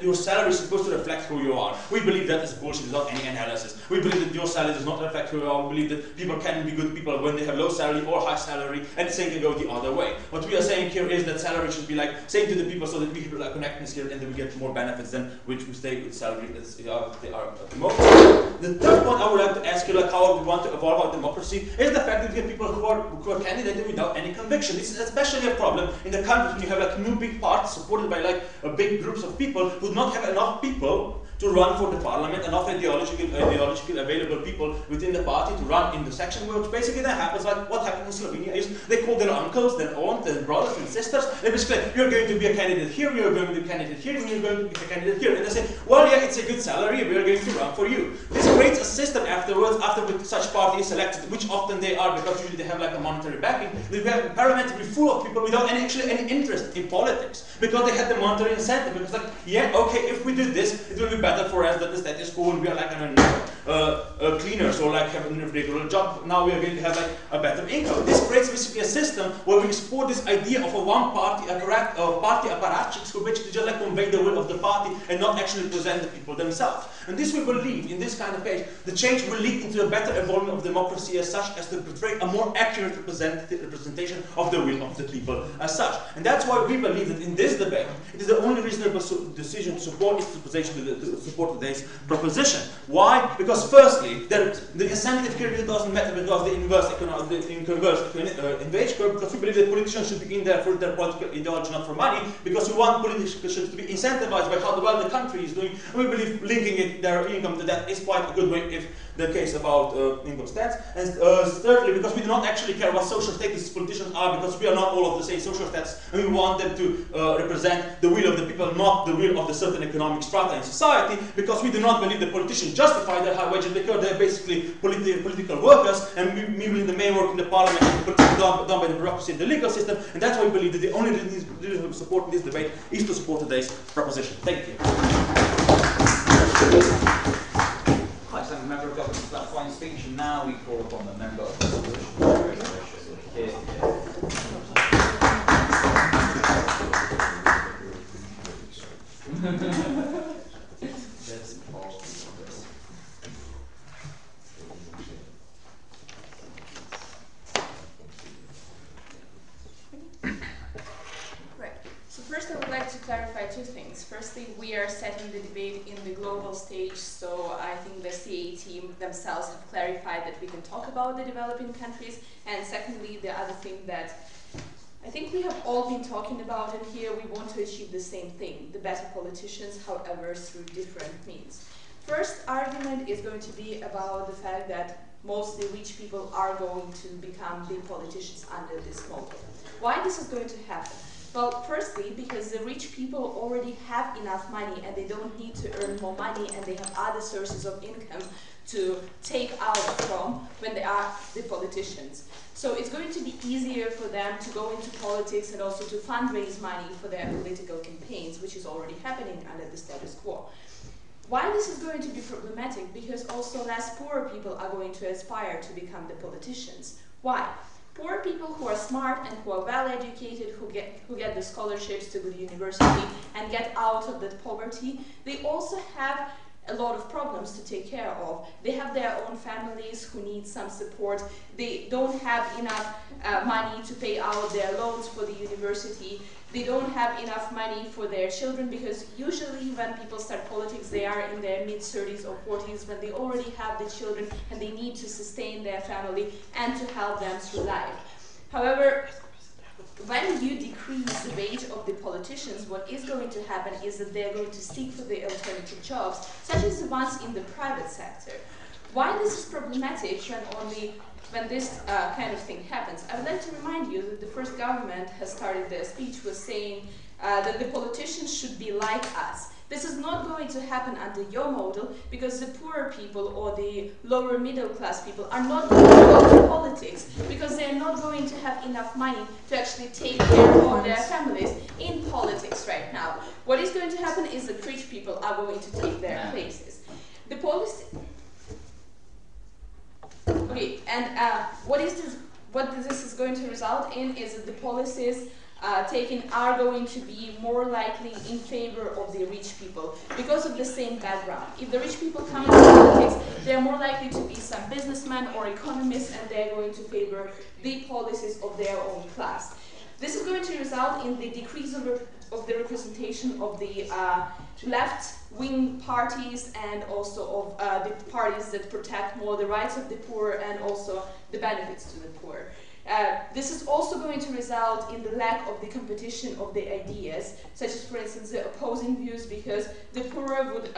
your salary is supposed to reflect who you are. We believe that is bullshit without any analysis. We believe that your salary does not reflect who you are. We believe that people can be good people when they have low salary or high salary, and the same can go the other way. What we are saying here is that salary should be like same to the people so that people are connected here and then we get more benefits than which we stay with salary as they are at the moment. The third point I would like to ask you, like how we want to evolve our democracy, is the fact that we get people who are candidating without any conviction. This is especially a problem in the countries when you have like new big parties supported by like big groups of people who do not have enough people to run for the parliament, enough ideologically available people within the party to run in the section, which basically then happens like what happened in Slovenia is they call their uncles, their aunts, their brothers and sisters. They basically, you're going to be a candidate here, you're going to be a candidate here, and you're going to be a candidate here. And they say, well, yeah, it's a good salary, we're going to run for you. This creates a system afterwards, after such party is selected, which often they are because usually they have like a monetary backing. They have a parliament to be full of people without any interest in politics because they had the monetary incentive. Because like, yeah, okay, if we do this, it will be better for us than the status quo and we are like, I don't know, cleaners or like having a regular job. Now we are going to have like a better income. This creates basically a system where we export this idea of a one-party apparatchiks who basically just like convey the will of the party and not actually present the people themselves. And this we believe, in this kind of case, the change will lead into a better evolvement of democracy as such as to portray a more accurate representation of the will of the people as such. And that's why we believe that in this debate, it is the only reasonable decision to support today's proposition. Why? Because firstly, the incentive here doesn't matter because the inverse wage curve, because we believe that politicians should be in there for their political ideology, not for money, because we want politicians to be incentivized by how well the country is doing. And we believe linking their income to that is quite a good way if the case about income stats. And thirdly, because we do not actually care what social status politicians are, because we are not all of the same social status, and we want them to represent the will of the people, not the will of the certain economic strata in society, because we do not believe the politicians justify their high wages because they're basically political workers, and we believe the main work in the parliament is done by the bureaucracy and the legal system, and that's why we believe that the only reason to support this debate is to support today's proposition. Thank you. Hi, thank the member of government for that fine speech, and now we call upon the member of the opposition. two things. Firstly, we are setting the debate in the global stage, so I think the CA team themselves have clarified that we can talk about the developing countries. And secondly, the other thing that I think we have all been talking about in here, we want to achieve the same thing, the better politicians, however, through different means. First argument is going to be about the fact that mostly rich people are going to become the politicians under this model. Why this is going to happen? Well, firstly, because the rich people already have enough money and they don't need to earn more money, and they have other sources of income to take out from when they are the politicians. So it's going to be easier for them to go into politics and also to fundraise money for their political campaigns, which is already happening under the status quo. Why this is going to be problematic? Because also less poor people are going to aspire to become the politicians. Why? Poor people who are smart and who are well educated, who get the scholarships to good university and get out of that poverty, they also have a lot of problems to take care of. They have their own families who need some support. They don't have enough money to pay out their loans for the university. They don't have enough money for their children, because usually when people start politics, they are in their mid-30s or 40s when they already have the children and they need to sustain their family and to help them through life. However, when you decrease the wage of the politicians, what is going to happen is that they're going to seek for the alternative jobs, such as the ones in the private sector. Why this is problematic when this kind of thing happens? I would like to remind you that the first government has started their speech with saying that the politicians should be like us. This is not going to happen under your model, because the poorer people or the lower middle class people are not going to go to politics, because they're not going to have enough money to actually take care of their families in politics right now. What is going to happen is that rich people are going to take their places. The policy... Okay, and what this is going to result in is that the policies taken are going to be more likely in favor of the rich people because of the same background. If the rich people come into politics, they're more likely to be some businessmen or economists, and they're going to favor the policies of their own class. This is going to result in the decrease of the representation of the left-wing parties and also of the parties that protect more the rights of the poor and also the benefits to the poor. This is also going to result in the lack of the competition of the ideas, such as, for instance, the opposing views, because the poorer would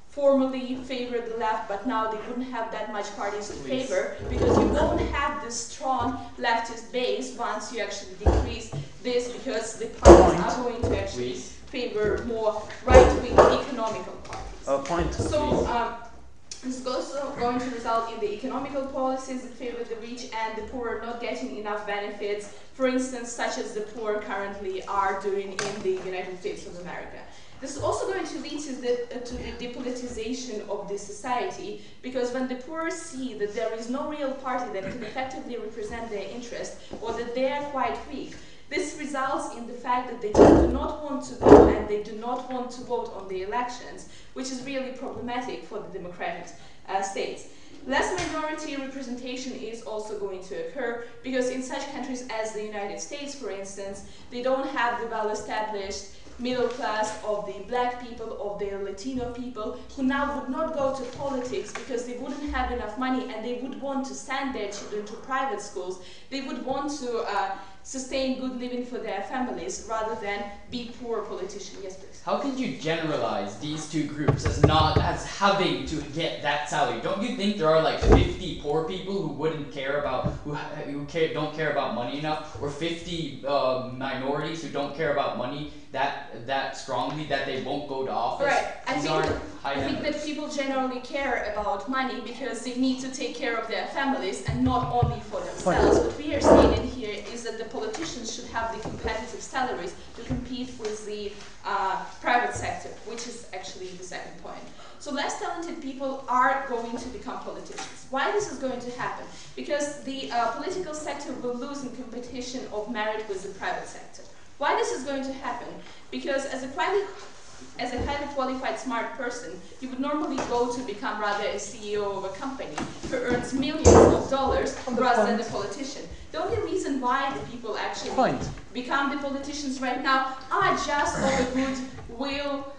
formerly favor the left, but now they wouldn't have that much parties to favor, because you won't have this strong leftist base once you actually decrease this, because the parties are going to actually favor more right-wing economical parties. This is also going to result in the economical policies that favor the rich and the poor not getting enough benefits, for instance, such as the poor currently are doing in the United States of America. This is also going to lead to the depoliticization of the society, because when the poor see that there is no real party that can effectively represent their interest, or that they are quite weak, this results in the fact that they just do not want to go and they do not want to vote on the elections, which is really problematic for the democratic states. Less minority representation is also going to occur, because in such countries as the United States, for instance, they don't have the well-established middle class of the black people, of the Latino people, who now would not go to politics because they wouldn't have enough money and they would want to send their children to private schools. They would want to sustain good living for their families rather than be poor politicians. Yes, please. How can you generalize these two groups as having to get that salary? Don't you think there are like 50 poor people who wouldn't care about, don't care about money enough, or 50 minorities who don't care about money that strongly that they won't go to office? Right. I think that people generally care about money because they need to take care of their families and not only for themselves. What we are saying in here is that the politicians should have the competitive salaries to compete with the private sector, which is actually the second point. So less talented people are going to become politicians. Why this is going to happen? Because the political sector will lose in competition of merit with the private sector. Why this is going to happen? Because as a as a highly qualified, smart person, you would normally go to become rather a CEO of a company who earns millions of dollars rather than a politician. The only reason why the people actually become the politicians right now are just of a good will.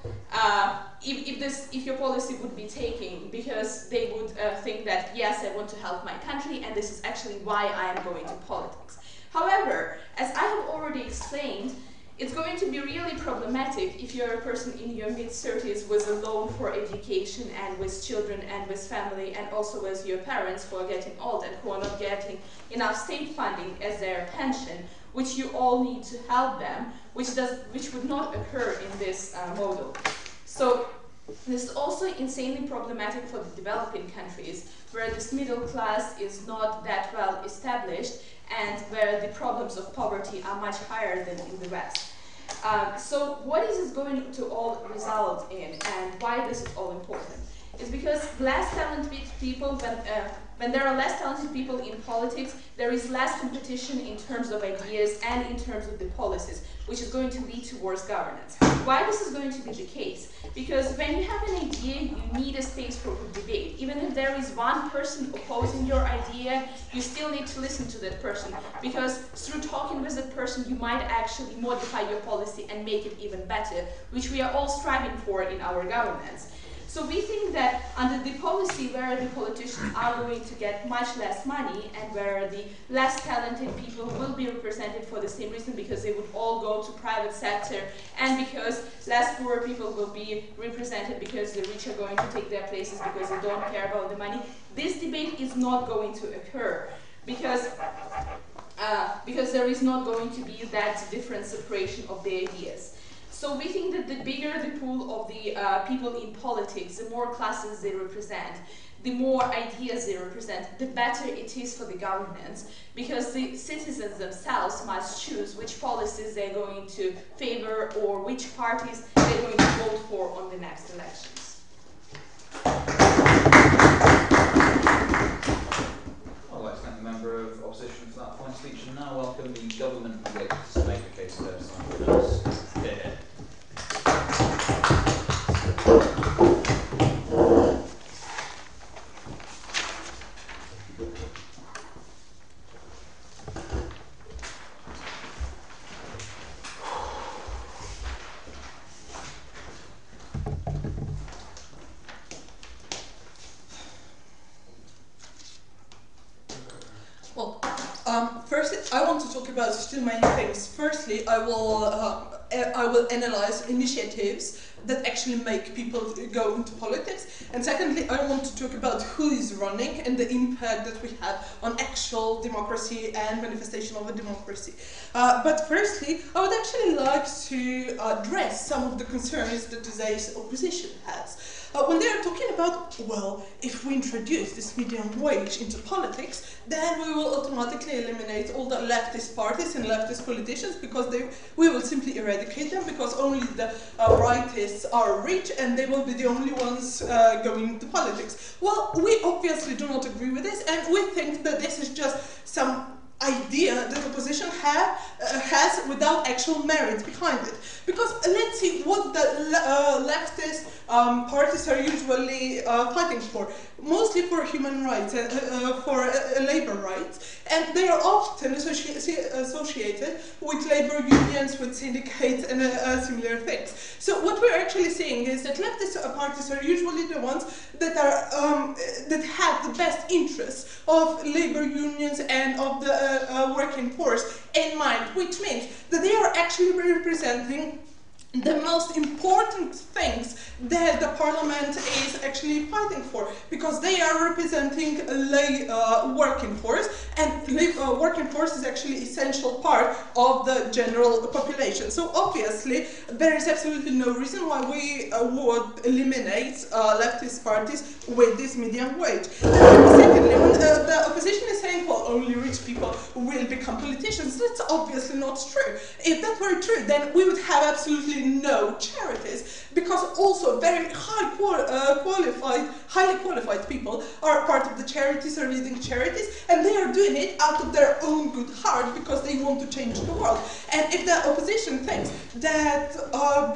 If your policy would be taking, because they would think that yes, I want to help my country, and this is actually why I am going to politics. However, as I have already explained, it's going to be really problematic if you're a person in your mid-30s with a loan for education and with children and with family and also with your parents who are getting old and who are not getting enough state funding as their pension, which you all need to help them, which would not occur in this model. So this is also insanely problematic for the developing countries, where this middle class is not that well established and where the problems of poverty are much higher than in the West. So what is this going to all result in, and why this is all important? It's because less talented people, when there are less talented people in politics, there is less competition in terms of ideas and in terms of the policies, which is going to lead towards governance. Why this is going to be the case? Because when you have an idea, you need a space for debate. Even if there is one person opposing your idea, you still need to listen to that person, because through talking with that person, you might actually modify your policy and make it even better, which we are all striving for in our governance. So we think that under the policy where the politicians are going to get much less money and where the less talented people will be represented for the same reason, because they would all go to private sector, and because less poor people will be represented because the rich are going to take their places because they don't care about the money, this debate is not going to occur because there is not going to be that different separation of the ideas. So we think that the bigger the pool of the people in politics, the more classes they represent, the more ideas they represent, the better it is for the governance, because the citizens themselves must choose which policies they're going to favor or which parties they're going to vote for on the next elections. I'd like to thank the member of opposition for that fine speech, and now welcome the government whip to make a case of their side. Here. Firstly, I want to talk about two main things. Firstly, I will analyze initiatives that actually make people go into politics. And secondly, I want to talk about who is running and the impact that we have on actual democracy and manifestation of a democracy. But firstly, I would actually like to address some of the concerns that today's opposition has. When they are talking about, well, if we introduce this minimum wage into politics, then we will automatically eliminate all the leftist parties and leftist politicians, because we will simply eradicate them, because only the rightists are rich and they will be the only ones going into politics. Well, we obviously do not agree with this, and we think that this is just some idea that opposition has without actual merit behind it. Because let's see what the leftist parties are usually fighting for. Mostly for human rights and for labor rights. And they are often associated with labor unions, with syndicates and similar things. So what we're actually seeing is that leftist parties are usually the ones that are that have the best interests of labor unions and of the working force in mind, which means that they are actually representing the most important things that the parliament is actually fighting for, because they are representing a working force, and working force is actually essential part of the general population. So obviously there is absolutely no reason why we would eliminate leftist parties with this medium wage. And secondly, when the opposition is saying, well, only rich people will become politicians, that's obviously not true. If that were true, then we would have absolutely no charities, because also very highly qualified people are part of the charities or leading charities, and they are doing it out of their own good heart because they want to change the world. And if the opposition thinks that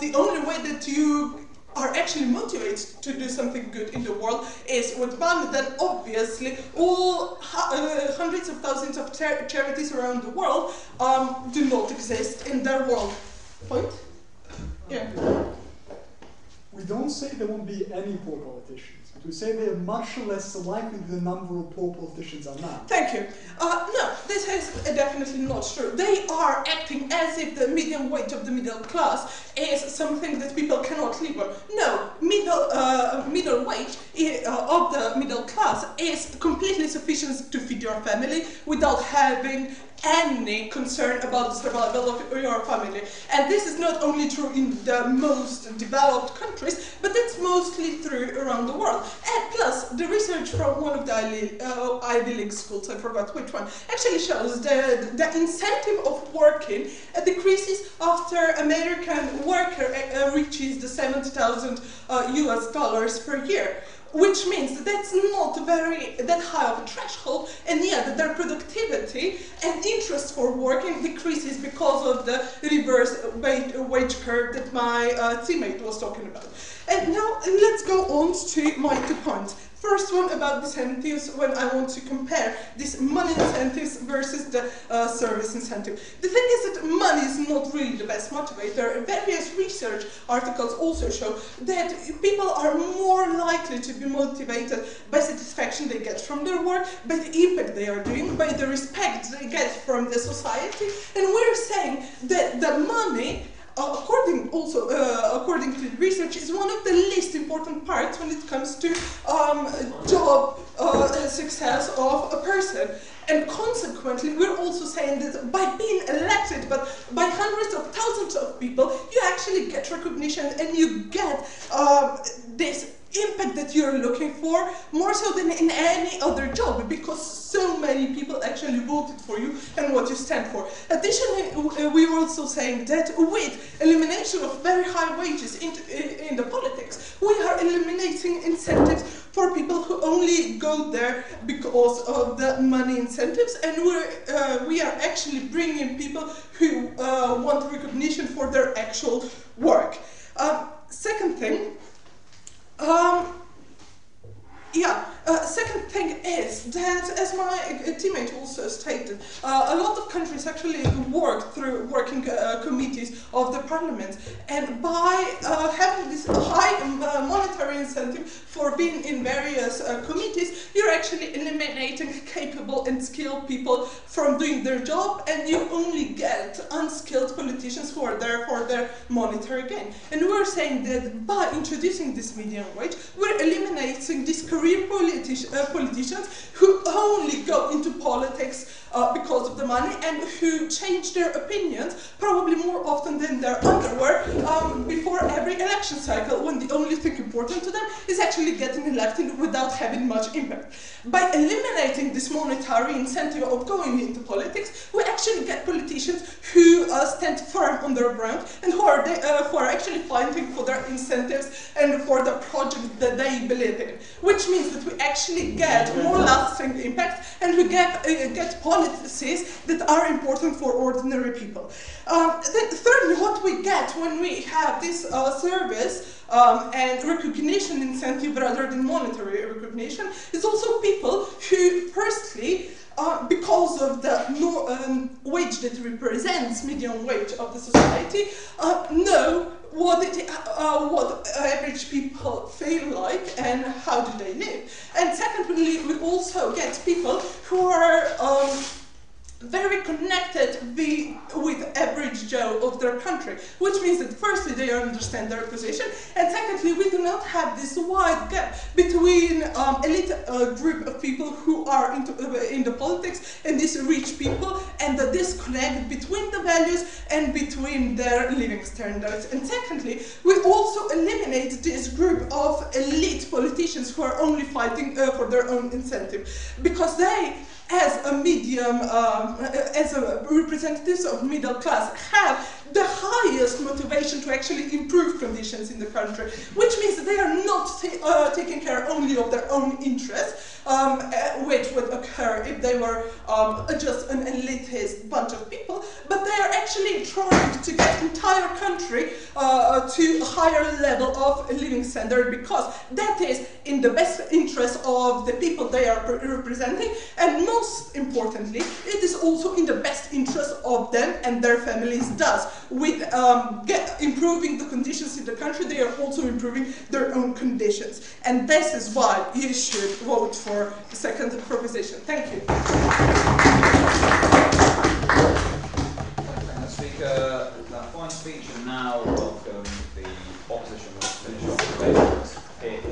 the only way that you are actually motivated to do something good in the world is with money, then obviously all hundreds of thousands of charities around the world do not exist in their world. Point? Yeah. We don't say there won't be any poor politicians, but we say they are much less likely than the number of poor politicians are now. Thank you. No, this is definitely not true. They are acting as if the median wage of the middle class is something that people cannot live on. No, middle wage of the middle class is completely sufficient to feed your family without having any concern about the survival of your family. And this is not only true in the most developed countries, but it's mostly true around the world. And plus, the research from one of the Ivy League schools, I forgot which one, actually shows that the incentive of working decreases after American worker reaches the 70,000 US dollars per year. Which means that that's not that high of a threshold, and yet their productivity and interest for working decreases because of the reverse wage curve that my teammate was talking about. And now let's go on to my 2 points. First one about incentives, when I want to compare these money incentives versus the service incentive. The thing is that money is not really the best motivator. Various research articles also show that people are more likely to be motivated by satisfaction they get from their work, by the impact they are doing, by the respect they get from the society. And we're saying that the money, according to research, is one of the least important parts when it comes to job success of a person. And consequently, we're also saying that by being elected, but by hundreds of thousands of people, you actually get recognition and you get this impact that you're looking for, more so than in any other job, because so many people actually voted for you and what you stand for. Additionally, we were also saying that with elimination of very high wages in the politics, we are eliminating incentives for people who only go there because of the money incentives, and we are actually bringing people who want recognition for their actual work. Second thing, second thing is that, as my teammate also stated, a lot of countries actually work through working committees of the parliament, and by having this high monetary incentive for being in various committees, you're actually eliminating capable and skilled people from doing their job, and you only get unskilled politicians who are there for their monetary gain. And we're saying that by introducing this median wage, we're eliminating these career politicians who only go into politics because of the money and who change their opinions probably more often than their underwear before every election cycle, when the only thing important to them is actually getting elected without having much impact. By eliminating this monetary incentive of going into politics, we actually get politicians who stand firm on their ground and who are actually fighting for their incentives and for the project that they believe in, which means that we actually get more lasting impact and we get policies that are important for ordinary people. Then thirdly, what we get when we have this service and recognition incentive rather than monetary recognition is also people who, firstly, because of the wage that represents median wage of the society, know what average people feel like and how do they live. And secondly, we also get people who are very connected with average Joe of their country, which means that firstly they understand their position, and secondly we do not have this wide gap between elite group of people who are in the politics and these rich people, and the disconnect between the values and between their living standards. And secondly, we also eliminate this group of elite politicians who are only fighting for their own incentive, because they as a medium, as a representatives of middle class, have the highest motivation to actually improve conditions in the country, which means that they are not taking care only of their own interests, which would occur if they were just an elitist bunch of people, but they are actually trying to get entire country to a higher level of living standard, because that is in the best interest of the people they are representing, and most importantly, it is also in the best interest of them and their families. Thus, with improving the conditions in the country, they are also improving their own conditions. And this is why you should vote for the second proposition. Thank you. Thank the speaker. That fine speech, and now welcome the opposition to finish off the debate.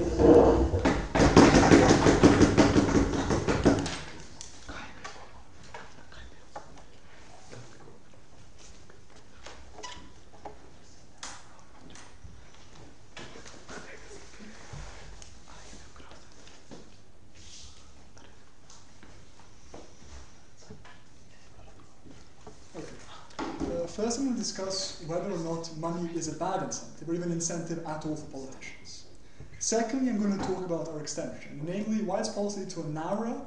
First, I'm going to discuss whether or not money is a bad incentive, or even incentive at all for politicians. Secondly, I'm going to talk about our extension, namely why it's policy to a narrower,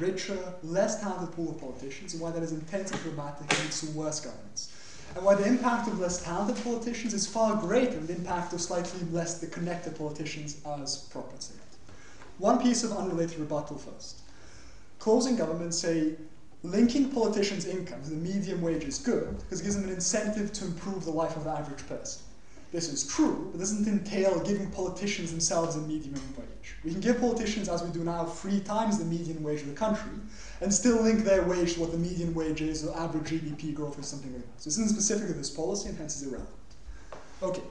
richer, less talented pool of politicians, and why that is intensely problematic and leads to worse governance. And why the impact of less talented politicians is far greater than the impact of slightly less connected politicians as property. One piece of unrelated rebuttal first. Closing governments say linking politicians' income to the median wage is good because it gives them an incentive to improve the life of the average person. This is true, but doesn't entail giving politicians themselves a median wage. We can give politicians, as we do now, 3 times the median wage of the country, and still link their wage to what the median wage is, or average GDP growth, or something like that. So this isn't specific to this policy, and hence is irrelevant. Okay,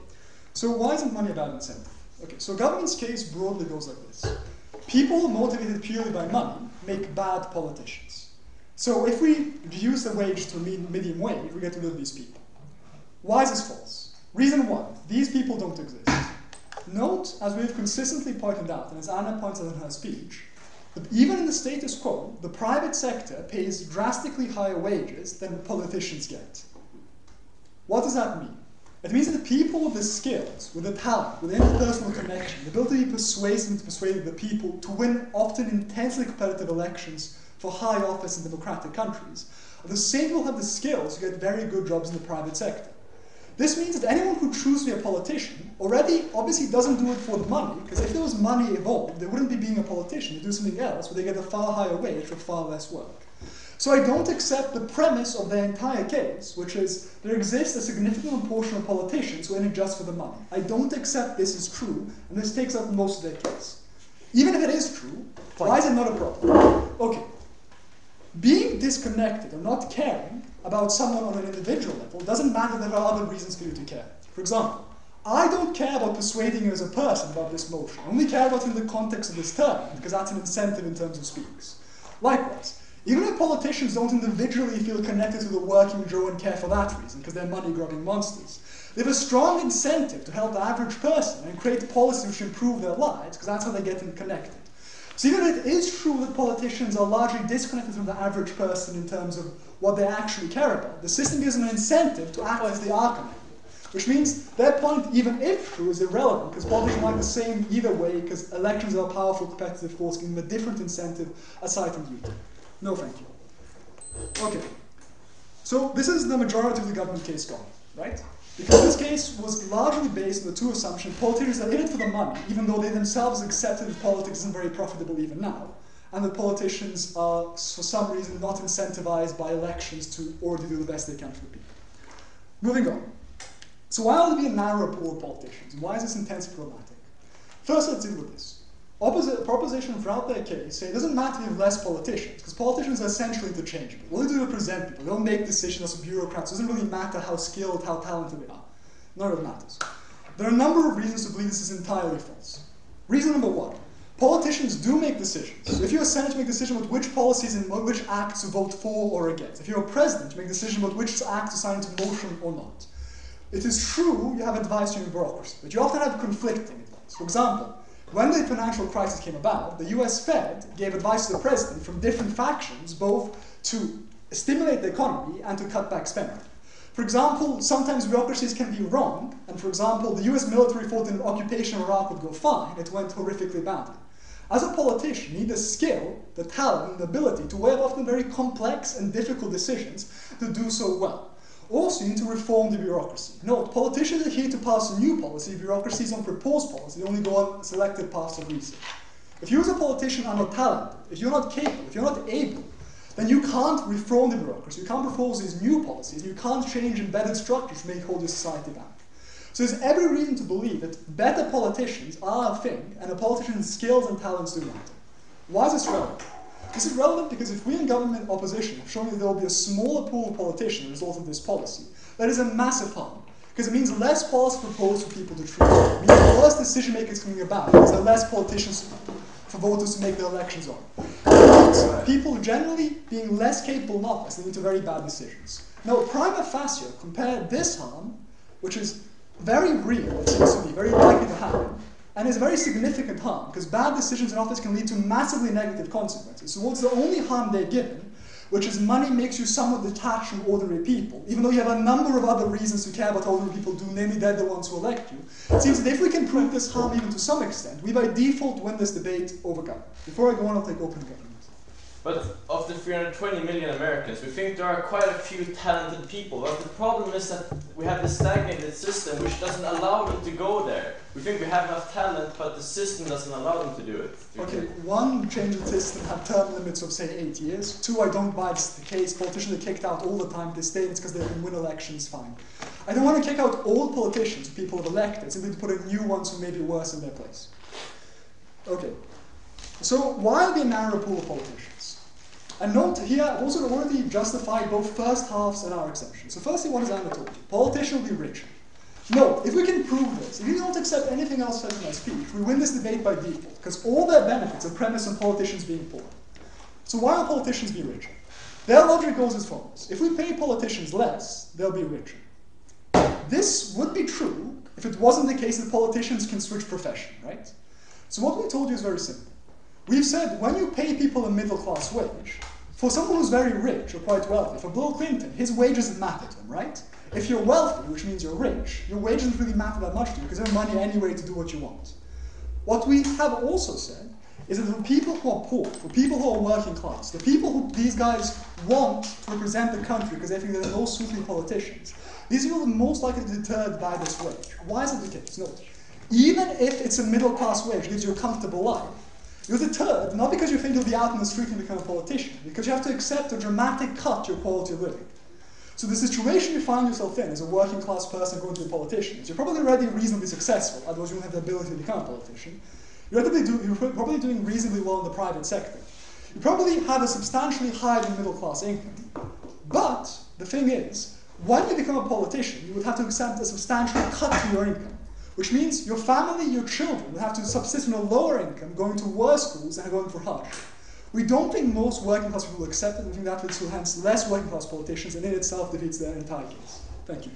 so why isn't money a bad incentive? Okay, so government's case broadly goes like this. People motivated purely by money make bad politicians. So if we reduce the wage to a median wage, we get rid of these people. Why is this false? Reason 1, these people don't exist. Note, as we have consistently pointed out, and as Anna points out in her speech, that even in the status quo, the private sector pays drastically higher wages than politicians get. What does that mean? It means that the people with the skills, with the talent, with the interpersonal connection, the ability to be persuasive and to persuade the people to win often intensely competitive elections for high office in democratic countries, are the same people who have the skills to get very good jobs in the private sector. This means that anyone who chooses to be a politician already obviously doesn't do it for the money, because if there was money involved, they wouldn't be being a politician, they'd do something else where they get a far higher wage for far less work. So I don't accept the premise of their entire case, which is there exists a significant proportion of politicians who are in it just for the money. I don't accept this is true, and this takes up most of their case. Even if it is true, why is it not a problem? Okay. Being disconnected or not caring about someone on an individual level doesn't matter that there are other reasons for you to care. For example, I don't care about persuading you as a person about this motion. I only care about it in the context of this term, because that's an incentive in terms of speaks. Likewise, even if politicians don't individually feel connected to the working Joe and care for that reason, because they're money-grubbing monsters, they have a strong incentive to help the average person and create policies which improve their lives, because that's how they get them connected. So even if it is true that politicians are largely disconnected from the average person in terms of what they actually care about, the system gives them an incentive to act as they are connected. Which means their point, even if true, is irrelevant, because politics are like the same either way, because elections are a powerful competitive force, giving them a different incentive aside from duty. No thank you. Okay. So this is the majority of the government case gone, right? Because this case was largely based on the 2 assumptions: politicians are in it for the money, even though they themselves accepted that politics isn't very profitable even now, and that politicians are, for some reason, not incentivized by elections to already do the best they can for the people. Moving on. So why will there be a narrower pool of politicians, and why is this intensely problematic? First, let's deal with this. Proposition throughout their case say it doesn't matter if you have less politicians, because politicians are essentially interchangeable. All they do is represent people. They don't make decisions as bureaucrats. It doesn't really matter how skilled, how talented they are. None of it matters. There are a number of reasons to believe this is entirely false. Reason number 1. Politicians do make decisions. If you're a senator, you make a decision about which policies and which acts to vote for or against. If you're a president, you make a decision about which acts to sign into motion or not. It is true you have advice from your bureaucracy, but you often have conflicting advice. For example, When the financial crisis came about, the US Fed gave advice to the president from different factions, both to stimulate the economy and to cut back spending. For example, sometimes bureaucracies can be wrong, and for example, the US military thought an occupation of Iraq would go fine, it went horrifically badly. As a politician, you need the skill, the talent, and the ability to weigh often very complex and difficult decisions to do so well. Also, you need to reform the bureaucracy. Note, politicians are here to pass a new policy, bureaucracies don't propose policy, they only go on selected paths of research. If you as a politician are not talented, if you're not capable, if you're not able, then you can't reform the bureaucracy, you can't propose these new policies, you can't change embedded structures to make hold your society back. So there's every reason to believe that better politicians are a thing, and a politician's skills and talents do matter. Why is this relevant? This is relevant because if we in government opposition have shown that there will be a smaller pool of politicians as a result of this policy, that is a massive harm. Because it means less policy proposed for people to treat. It means less decision makers coming about, because there are less politicians for voters to make their elections on. It means people generally being less capable in office leading to very bad decisions. Now, prima facie, compare this harm, which is very real, it seems to be, very likely to happen, and is a very significant harm, because bad decisions in office can lead to massively negative consequences. So what's the only harm they're given, which is money makes you somewhat detached from ordinary people, even though you have a number of other reasons to care about what ordinary people do, namely they're the ones who elect you. It seems that if we can prove this harm even to some extent, we by default win this debate over government. Before I go on, I'll take open government. But of the 320 million Americans, we think there are quite a few talented people. But the problem is that we have this stagnated system which doesn't allow them to go there. We think we have enough talent, but the system doesn't allow them to do it. Okay, one, change of the system have term limits of, say, 8 years. Two, I don't buy this is the case. Politicians are kicked out all the time. They stay it's because they can win elections, fine. I don't want to kick out old politicians who people have elected, simply to put in new ones who may be worse in their place. Okay, so why the narrow pool of politicians? And note here, I've also already justified both first halves and our exception. So firstly, what has Anna told you? Politicians will be richer. No, if we can prove this, if you don't accept anything else said in my speech, we win this debate by default, because all their benefits are premised on politicians being poor. So why will politicians be richer? Their logic goes as follows. If we pay politicians less, they'll be richer. This would be true if it wasn't the case that politicians can switch profession, right? So what we told you is very simple. We've said when you pay people a middle-class wage, for someone who's very rich or quite wealthy, for Bill Clinton, his wage doesn't matter to him, right? If you're wealthy, which means you're rich, your wage doesn't really matter that much to you because you have money anyway to do what you want. What we have also said is that for people who are poor, for people who are working class, the people who these guys want to represent the country because they think they're the most suitable politicians, these people are most likely to be deterred by this wage. Why is it the case? Note, even if it's a middle-class wage, gives you a comfortable life, you're deterred not because you think you'll be out in the street and become a politician, because you have to accept a dramatic cut to your quality of living. So the situation you find yourself in as a working class person going to be a politician is you're probably already reasonably successful, otherwise you won't have the ability to become a politician. You're probably doing reasonably well in the private sector. You probably have a substantially higher than middle class income. But the thing is, when you become a politician, you would have to accept a substantial cut to your income. Which means your family, your children will have to subsist on a lower income, going to worse schools and going for hardship. We don't think most working class people will accept it. We think that leads to hence less working class politicians, and in itself defeats their entire case. Thank you.